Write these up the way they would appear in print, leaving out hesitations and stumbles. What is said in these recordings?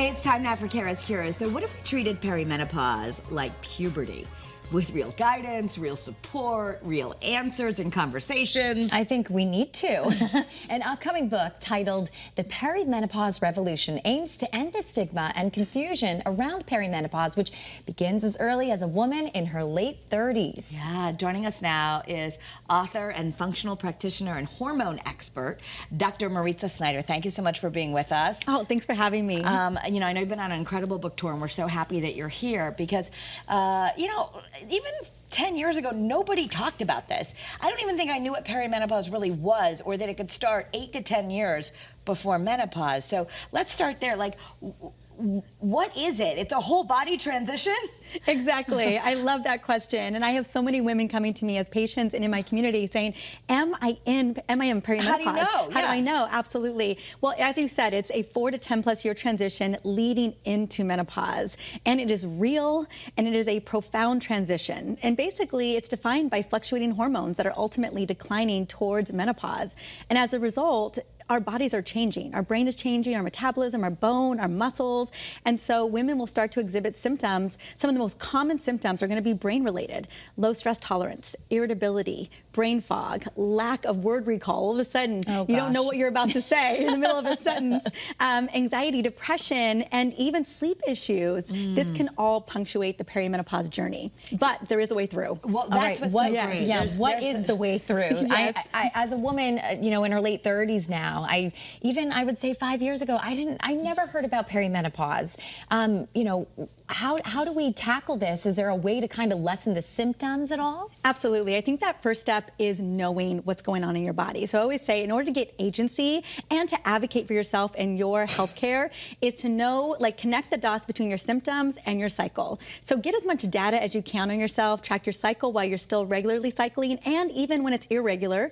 It's time now for Kara's Cures. So what if we treated perimenopause like puberty? With real guidance, real support, real answers and conversations. I think we need to. An upcoming book titled The Perimenopause Revolution aims to end the stigma and confusion around perimenopause, which begins as early as a woman in her late 30s. Yeah, joining us now is author and functional practitioner and hormone expert, Dr. Mariza Snyder. Thank you so much for being with us. Oh, thanks for having me. You know, I know you've been on an incredible book tour, and we're so happy that you're here because, you know, even 10 years ago, nobody talked about this. I don't even think I knew what perimenopause really was, or that it could start 8 to 10 years before menopause. So let's start there. Like, what is it? It's a whole body transition? Exactly. I love that question. And I have so many women coming to me as patients and in my community saying, am I in perimenopause? How do you know? How do I know? Absolutely. Well, as you said, it's a 4 to 10 plus year transition leading into menopause. And it is real, and it is a profound transition. And basically, it's defined by fluctuating hormones that are ultimately declining towards menopause. And as a result, our bodies are changing. Our brain is changing, our metabolism, our bone, our muscles. And so women will start to exhibit symptoms. Some of the most common symptoms are going to be brain related. Low stress tolerance, irritability, brain fog, lack of word recall. All of a sudden, you don't know what you're about to say in the middle of a sentence. Anxiety, depression, and even sleep issues. This can all punctuate the perimenopause journey. But there is a way through. Well, that's what's so great. Yeah, what is the way through? Yes. I, as a woman, you know, in her late 30s now, I would say 5 years ago, I never heard about perimenopause. You know, how do we tackle this? Is there a way to kind of lessen the symptoms at all? Absolutely. I think that first step is knowing what's going on in your body. So I always say, in order to get agency and to advocate for yourself and your health care, is to know, like, connect the dots between your symptoms and your cycle. So get as much data as you can on yourself, track your cycle while you're still regularly cycling, and even when it's irregular,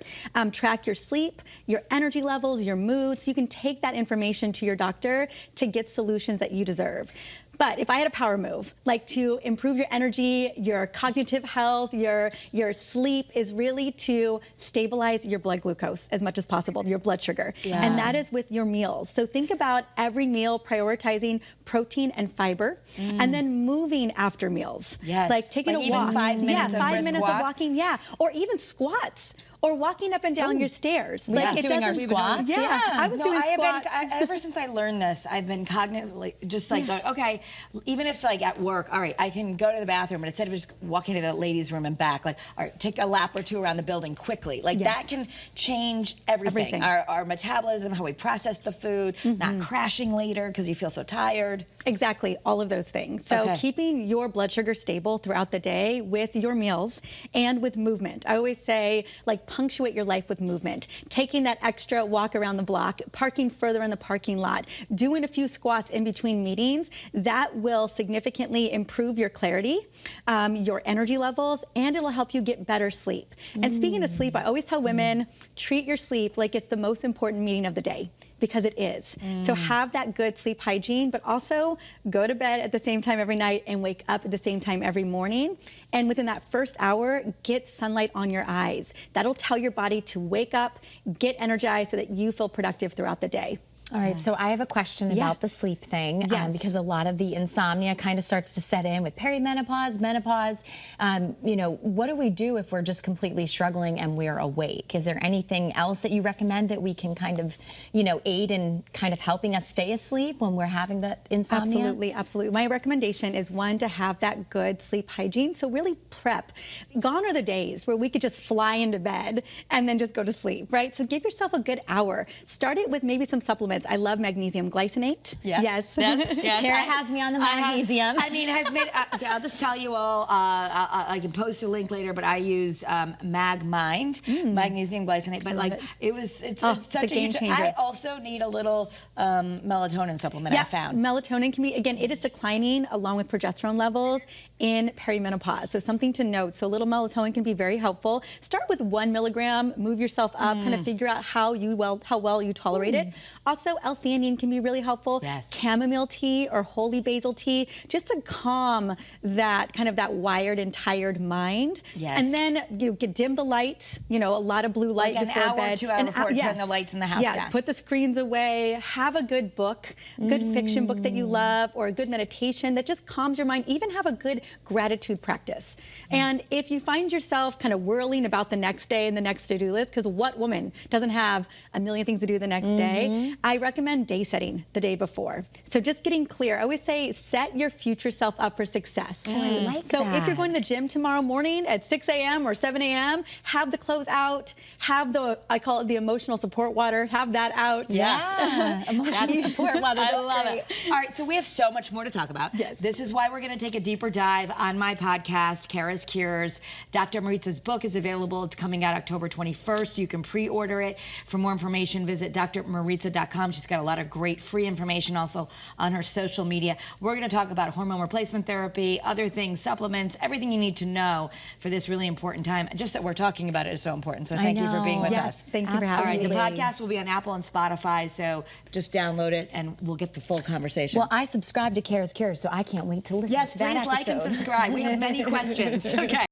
track your sleep, your energy levels, your moods. So you can take that information to your doctor to get solutions that you deserve. But if I had a power move, like to improve your energy, your cognitive health, your sleep, is really to stabilize your blood glucose as much as possible, your blood sugar. Yeah. And that is with your meals. So think about every meal prioritizing protein and fiber, and then moving after meals. Yes. Like taking a even walk. 5 minutes of 5 brisk minutes walk. of walking, or even squats. Or walking up and down your stairs. Like it doing our doesn't- squats? Yeah, I was doing squats. Ever since I learned this, I've been cognitively just like, going, okay, even if like at work, all right, I can go to the bathroom, but instead of just walking to the ladies' room and back, like, all right, take a lap or two around the building quickly. Like that can change everything. Our metabolism, how we process the food, not crashing later because you feel so tired. Exactly, all of those things. So keeping your blood sugar stable throughout the day with your meals and with movement. I always say, like, punctuate your life with movement. Taking that extra walk around the block, parking further in the parking lot, doing a few squats in between meetings, that will significantly improve your clarity, your energy levels, and it'll help you get better sleep. And speaking of sleep, I always tell women, treat your sleep like it's the most important meeting of the day, because it is. So have that good sleep hygiene, but also go to bed at the same time every night and wake up at the same time every morning. And within that first hour, get sunlight on your eyes. That'll tell your body to wake up, get energized so that you feel productive throughout the day. All right, so I have a question about the sleep thing, because a lot of the insomnia kind of starts to set in with perimenopause, menopause. You know, what do we do if we're just completely struggling and we're awake? Is there anything else that you recommend that we can kind of, you know, aid in kind of helping us stay asleep when we're having that insomnia? Absolutely, absolutely. My recommendation is, one, to have that good sleep hygiene. So really prep. Gone are the days where we could just fly into bed and then just go to sleep, right? So give yourself a good hour. Start it with maybe some supplements. I love magnesium glycinate. Yes. Kara has me on the magnesium. I mean, has made. Okay, I'll just tell you all. I can post a link later, but I use MagMind magnesium glycinate. But like, it's such a game huge. changer. I also need a little melatonin supplement. I found melatonin can be, again, it is declining along with progesterone levels in perimenopause. So something to note. So a little melatonin can be very helpful. Start with 1 milligram. Move yourself up. Kind of figure out how well you tolerate it. Also, Also, L-theanine can be really helpful. Yes. Chamomile tea or holy basil tea, just to calm that kind of that wired and tired mind. Yes. And then dim the lights. A lot of blue light like before an hour, bed. 2 hours before, yes. turn the lights in the house down. Put the screens away. Have a good book, good fiction book that you love, or a good meditation that just calms your mind. Even have a good gratitude practice. And if you find yourself kind of whirling about the next day and the next to-do list, because what woman doesn't have a million things to do the next day, I recommend day setting the day before. So just getting clear. I always say set your future self up for success. I like so that. if you're going to the gym tomorrow morning at 6 a.m. or 7 a.m., have the clothes out, have the, I call it the emotional support water, have that out. Yeah, emotional support water. I love it. All right, so we have so much more to talk about. Yes. This is why we're going to take a deeper dive on my podcast, Kara's Cures. Dr. Mariza's book is available. It's coming out October 21st. You can pre-order it. For more information, visit drmariza.com. She's got a lot of great free information also on her social media. We're going to talk about hormone replacement therapy, other things, supplements, everything you need to know for this really important time. Just that we're talking about it is so important. So thank you for being with us. Thank you for having All right, me. the podcast will be on Apple and Spotify, so just download it and we'll get the full conversation. Well, I subscribe to Kara's Cures, so I can't wait to listen yes, to that please like and episode. subscribe. We have many questions. Okay.